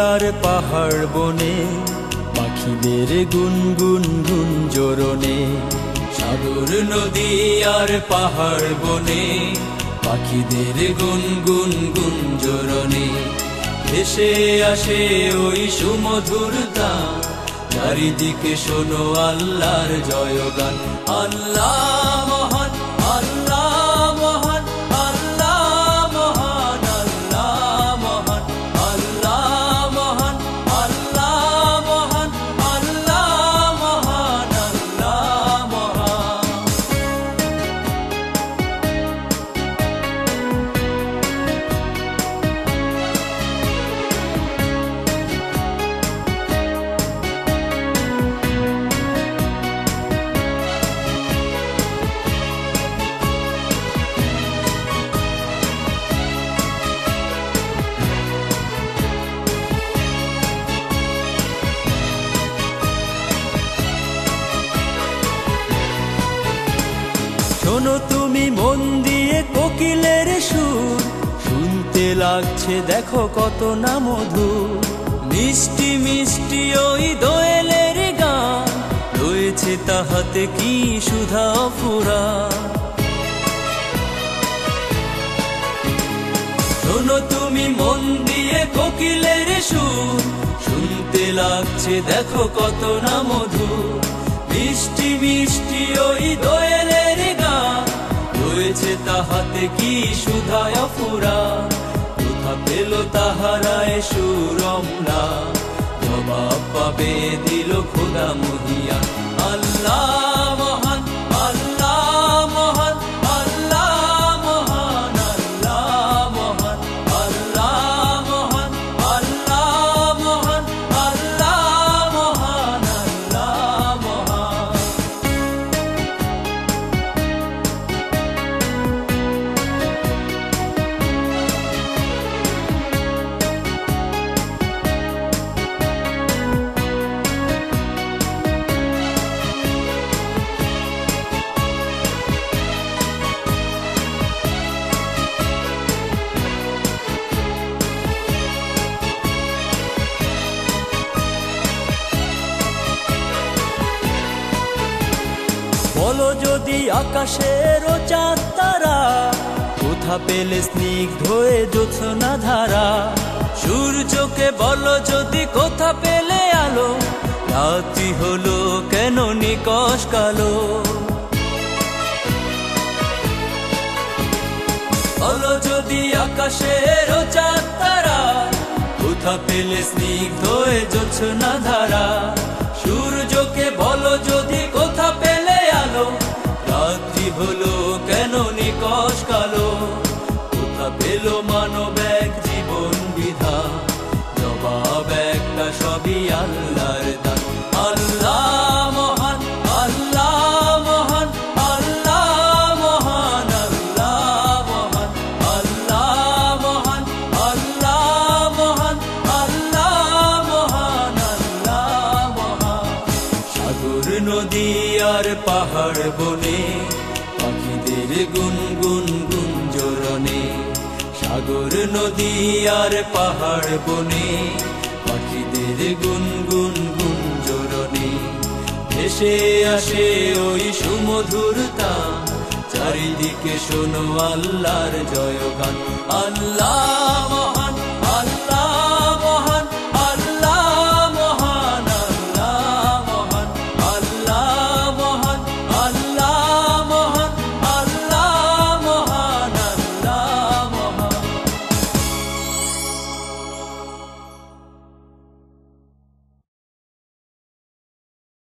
আর পাহাড় বনে, পাখিদের গুনগুন গুঞ্জরণে। সাগর নদী আর পাহাড় বনে, পাখিদের গুনগুন গুঞ্জরণে। ভেসে আসে ওই সুমধুর গান, চারিদিকে শোনো আল্লাহর জয়গান। আল্লাহ মহান, আল্লাহ মহান, আল্লাহ মহান, আল্লাহ মহান, আল্লাহ মহান, আল্লাহ মহান, আল্লাহ মহান, আল্লাহ মহান। শোনো তুমি মন দিয়ে কোকিলের সুর, শুনতে লাগছে দেখো কত না মধুর। মিষ্টি মিষ্টি ওই দোয়েলের গান, রয়েছে তাহাতে কি সুধা অফুরান। শোনো তুমি মন দিয়ে কোকিলের সুর, শুনতে লাগছে দেখো কত না মধুর। মিষ্টি মিষ্টি ওই দোয়েলের গান, রয়েছে তাহাতে কি সুধা অফুরান। কোথা পেল তাহারায় সুরমলা, জবাব পাবে দিল খোদা মহিয়া। আল্লাহ মহান, আল্লাহ মহান, আল্লাহ মহান, আল্লাহ মহান, আল্লাহ মহান, আল্লাহ মহান, আল্লাহ মহান, আল্লাহ মহান। বলো যদি আকাশের চাঁদ তারা, কোথা পেলে স্নিগ্ধ হয়ে জ্যোৎস্না ধারা। সূর্যকে বলো যদি কোথা পেলে আলো, রাত্রি হলো কেন নিকষ কালো। বলো যদি আকাশের চাঁদ তারা, কোথা পেলে স্নিগ্ধ হয়ে জ্যোৎস্না ধারা। সূর্যকে বলো যদি কোথা পেলে আলো, রাত্রি হলো কেন নিকষ কালো। কোথা পেল মানব এক জীবন বিধান, জবাব একটা সবই আল্লাহর দান। আল্লাহ মহান, আল্লাহ মহান, আল্লাহ মহান, আল্লাহ মহান, আল্লাহ মহান, আল্লাহ মহান, আল্লাহ মহান, আল্লাহ মহান। সাগর নদী আর পাহাড় বনে, পাখিদের গুনগুন গুঞ্জরণে। সাগর নদী আর পাহাড় বনে, পাখিদের গুনগুন গুঞ্জরণে। ভেসে আসে ওই সুমধুর গান, চারিদিকে শোনো আল্লাহর জয়গান। আল্লাহ